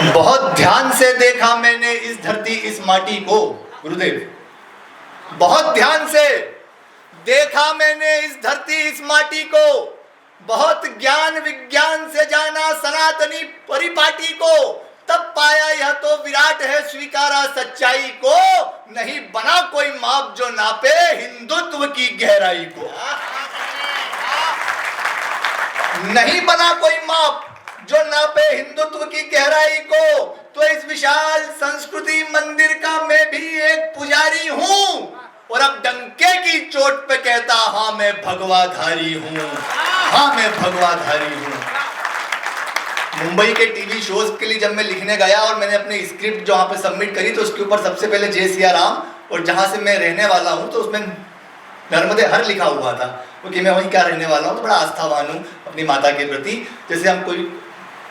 बहुत ध्यान से देखा मैंने इस धरती इस माटी को, गुरुदेव, बहुत ध्यान से देखा मैंने इस धरती इस माटी को, बहुत ज्ञान विज्ञान से जाना सनातनी परिपाटी को, तब पाया यह तो विराट है स्वीकारा सच्चाई को, नहीं बना कोई माप जो नापे हिंदुत्व की गहराई को, नहीं बना कोई माप जो नापे हिंदुत्व की गहराई को। तो इस विशाल संस्कृति मंदिर का मैं भी एक पुजारी हूं, और अब डंके की चोट पे कहता हाँ मैं भगवाधारी हूं, हाँ मैं भगवाधारी हूं। मुंबई के टीवी शोज के लिए जब मैं लिखने गया और मैंने अपनी स्क्रिप्ट जो वहां पे सबमिट करी, तो उसके ऊपर सबसे पहले जय सिया राम और जहां से मैं रहने वाला हूं तो उसमें नर्मदे हर लिखा हुआ था, क्योंकि मैं वहीं क्या रहने वाला हूँ, तो बड़ा आस्थावान हूँ अपनी माता के प्रति। जैसे हम कोई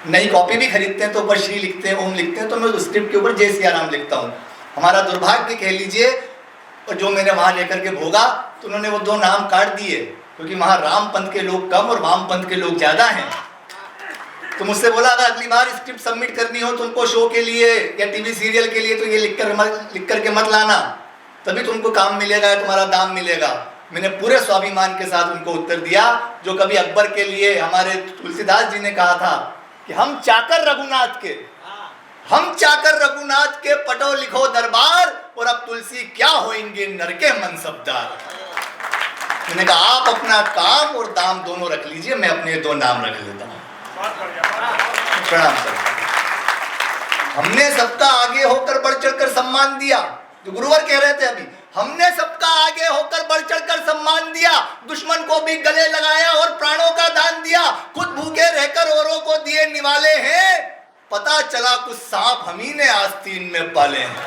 नई कॉपी भी खरीदते हैं तो ऊपर श्री लिखते हैं, ओम लिखते हैं, तो मैं उस स्क्रिप्ट के ऊपर जय सिया राम लिखता हूँ। हमारा दुर्भाग्य कह लीजिए, और जो मैंने वहां लेकर के भोगा, तो उन्होंने वो दो नाम काट दिए, क्योंकि वहां राम पंथ के लोग कम और वाम पंथ के लोग ज्यादा हैं। तो मुझसे बोला अगर अगली बार स्क्रिप्ट सबमिट करनी हो तुमको शो के लिए या टीवी सीरियल के लिए, तो ये लिख करके मत लाना, तभी तुमको काम मिलेगा या तुम्हारा दाम मिलेगा। मैंने पूरे स्वाभिमान के साथ उनको उत्तर दिया, जो कभी अकबर के लिए हमारे तुलसीदास जी ने कहा था कि हम चाकर रघुनाथ के, हम चाकर रघुनाथ के पटो लिखो दरबार, और अब तुलसी क्या होंगे नर के मनसबदार। मैंने कहा आप अपना काम और दाम दोनों रख लीजिए, मैं अपने दो नाम रख लेता हूं। प्रणाम सर। हमने सबका आगे होकर बढ़ चढ़कर सम्मान दिया, जो गुरुवर कह रहे थे अभी, हमने सबका आगे होकर बढ़ चढ़कर सम्मान दिया, दुश्मन को भी गले लगाया और प्राणों का दान दिया, खुद भूखे रहकर औरों को दिए निवाले हैं, पता चला कुछ सांप हम ही ने आस्तीन में पाले हैं,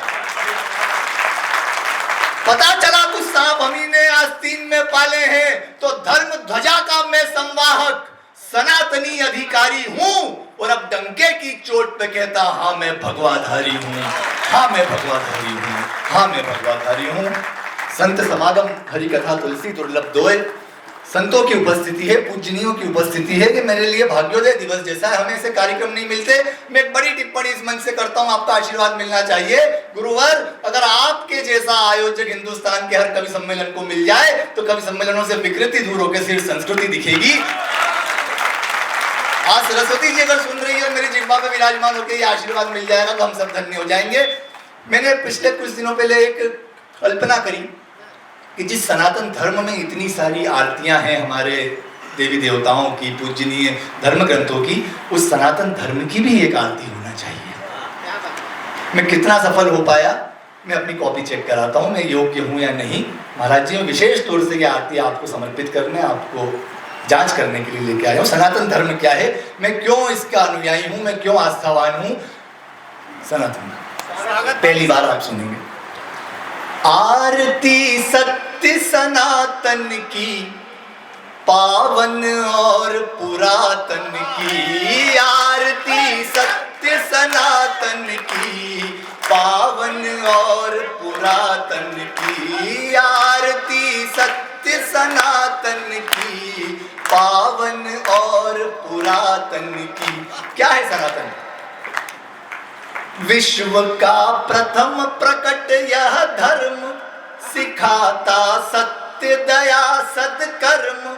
पता चला कुछ सांप हम ही ने आस्तीन में पाले हैं। तो धर्म ध्वजा का मैं संवाहक सनातनी अधिकारी हूं, और अब डंके की चोट पे कहता हाँ मैं भगवाधारी हूं, हाँ मैं भगवाधारी हूं, हाँ मैं भगवाधारी हूं। संत समागम हरि कथा तुलसी दुर्लभ दोय, संतों की उपस्थिति है, पूजनीयों की उपस्थिति है, कि मेरे लिए भाग्योदय दिवस जैसा है। हमें ऐसे कार्यक्रम नहीं मिलते। मैं एक बड़ी टिप्पणी इस मंच से करता हूं, आपका आशीर्वाद मिलना चाहिए। गुरुवर, अगर आपके जैसा आयोजक हिंदुस्तान के हर कवि सम्मेलन को मिल जाए तो कवि सम्मेलनों से विकृति दूर होकर सिर्फ संस्कृति दिखेगी। आज सरस्वती जी अगर सुन रही है, मेरी जिह्वा पे विराजमान होकर ये आशीर्वाद मिल जाएगा तो हम सब धन्य हो जाएंगे। मैंने पिछले कुछ दिनों पहले एक कल्पना करी कि जिस सनातन धर्म में इतनी सारी आरतियां हैं हमारे देवी देवताओं की, पूजनीय धर्म ग्रंथों की, उस सनातन धर्म की भी एक आरती होना चाहिए। मैं कितना सफल हो पाया, मैं अपनी कॉपी चेक कराता हूँ, मैं योग्य हूँ या नहीं। महाराज जी, विशेष तौर से ये आरती आपको समर्पित करने, आपको जांच करने के लिए लेके आया हूँ। सनातन धर्म क्या है, मैं क्यों इसका अनुयायी हूँ, मैं क्यों आस्थावान हूँ। सनातन पहली बार आप सुनेंगे। आरती सत्य सनातन की, पावन और पुरातन की, आरती सत्य सनातन की, पावन और पुरातन की, आरती सत्य सनातन की, पावन और पुरातन की। क्या है सनातन? विश्व का प्रथम प्रकट यह धर्म, सिखाता सत्य दया सद्कर्म,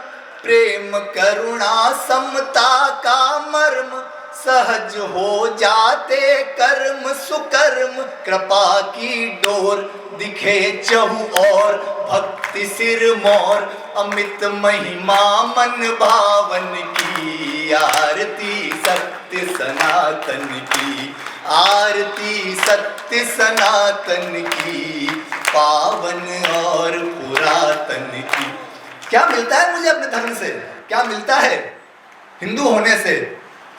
प्रेम करुणा समता का मर्म, सहज हो जाते कर्म सुकर्म, कृपा की डोर दिखे चहु और, भक्ति सिर मोर, अमित महिमा मन भावन की, आरती सत्य सनातन की, आरती सत्य सनातन की, पावन और पुरातन की। क्या मिलता है मुझे अपने धर्म से? क्या मिलता है हिंदू होने से?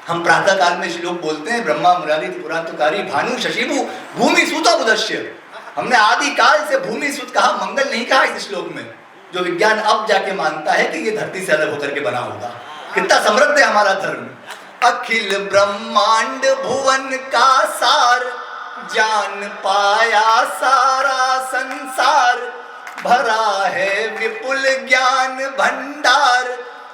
हम प्रातः काल में श्लोक बोलते हैं, ब्रह्मा मुरारी त्रिपुरा तुकारी भानु शशिभु भूमि सुता बुदश्य। हमने आदि काल से भूमि सुत कहा, मंगल नहीं कहा इस श्लोक में, जो विज्ञान अब जाके मानता है कि ये धरती से अलग होकर के बना होगा। कितना समृद्ध है हमारा धर्म। अखिल ब्रह्मांड भुवन का सार, जान पाया सारा संसार, भरा है विपुल ज्ञान भंडार,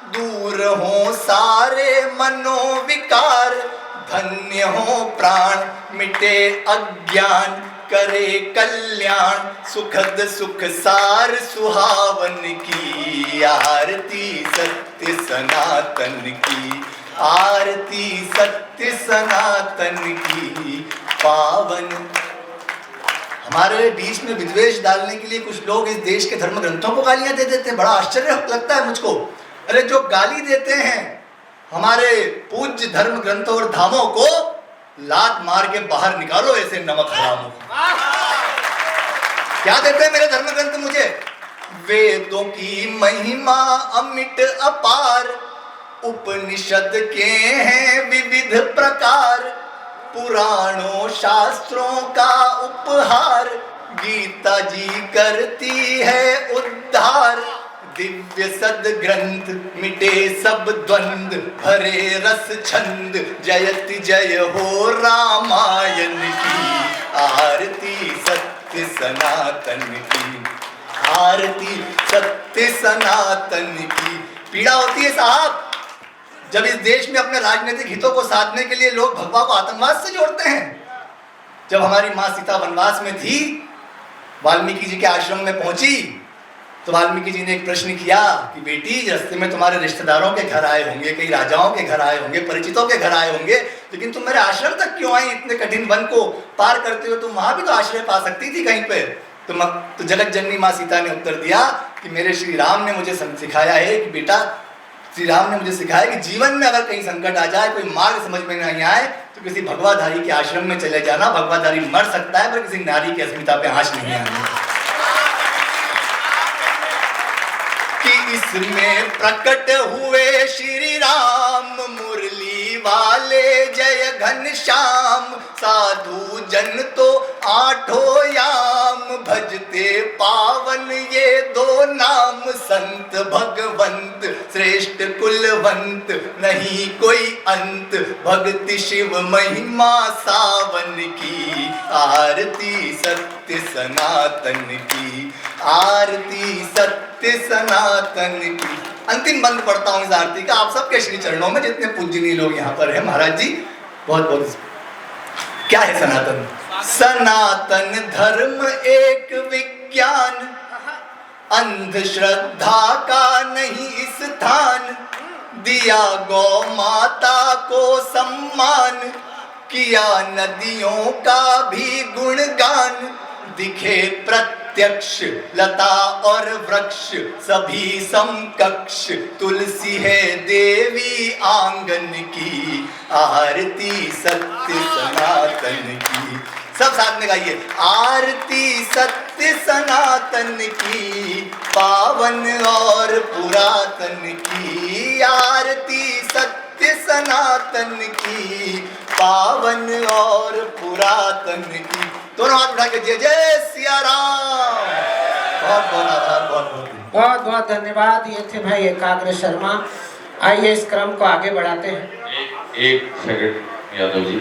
दूर हो सारे मनोविकार, धन्य हो प्राण, मिटे अज्ञान, करे कल्याण, सुखद सुख सार सुहावन की। आरती सत्य सनातन की, आरती सत्य सनातन की पावन। हमारे बीच में विद्वेष डालने के लिए कुछ लोग इस देश के धर्म ग्रंथों को गालियां दे देते हैं। बड़ा आश्चर्य लगता है मुझको। अरे जो गाली देते हैं हमारे पूज्य धर्म ग्रंथों और धामों को, लात मार के बाहर निकालो ऐसे नमक हरामों। क्या देते हैं मेरे धर्म ग्रंथ मुझे? वेदों की महिमा अमिट अपार, उपनिषद के हैं विविध प्रकार, पुराणों शास्त्रों का उपहार, गीता जी करती है उद्धार। दिव्य सद ग्रंथ मिटे सब द्वंद, भरे रस छंद, जयति जय हो रामायण की। आरती सत्य सनातन की, आरती सत्य सनातन की। पीड़ा होती है साहब जब इस देश में अपने राजनीतिक हितों को साधने के लिए लोग भगवा को आतंकवाद से जोड़ते हैं। जब हमारी माँ सीता वनवास में थी, वाल्मीकि जी के आश्रम में पहुंची, तो वाल्मीकि जी ने एक प्रश्न किया कि बेटी, रास्ते में तुम्हारे रिश्तेदारों के घर आए होंगे, कई राजाओं के घर आए होंगे, परिचितों के घर आए होंगे, लेकिन तुम मेरे आश्रम तक क्यों आई? इतने कठिन वन को पार करते हो, तुम वहां भी तो आश्रय पा सकती थी कहीं पे। तो जगत जननी माँ सीता ने उत्तर दिया कि मेरे श्री राम ने मुझे सिखाया है कि बेटा, श्री राम ने मुझे सिखाया कि जीवन में अगर कहीं संकट आ जाए, कोई मार्ग समझ में नहीं आए, तो किसी भगवाधारी के आश्रम में चले जाना। भगवाधारी मर सकता है पर किसी नारी की अस्मिता पे आंच नहीं आनी। कि इसमें प्रकट हुए श्री राम, मुरली वाले जय घनश्याम, साधु जन तो आठों याम, भजते पावन ये दो नाम, संत भगवंत श्रेष्ठ कुलवंत, नहीं कोई अंत, भक्ति शिव महिमा सावन की। आरती सत्य सनातन की, आरती सत्य सनातन की। अंतिम बंद पढ़ता हूं इस आरती का आप सबके श्री चरणों में, जितने पूजनीय लोग यहाँ पर हैं। महाराज जी बहुत बहुत। क्या है सनातन? सनातन धर्म एक विज्ञान, अंधश्रद्धा का नहीं स्थान, दिया गौ माता को सम्मान, किया नदियों का भी गुणगान, दिखे प्रत्यक्ष लता और वृक्ष, सभी समकक्ष, तुलसी है देवी आंगन की। आरती सत्य सनातन की। सब साथ में गाइए। आरती सत्य सनातन की, पावन और पुरातन की। आरती सत्य सनातन की, पावन और पुरातन की। दोनों हाथ उठा के जय जय सिया राम। बहुत बहुत आभार, बहुत बहुत धन्यवाद। ये थे भाई एकाग्र शर्मा। आइए इस क्रम को आगे बढ़ाते हैं। एक सेकंड यादव जी।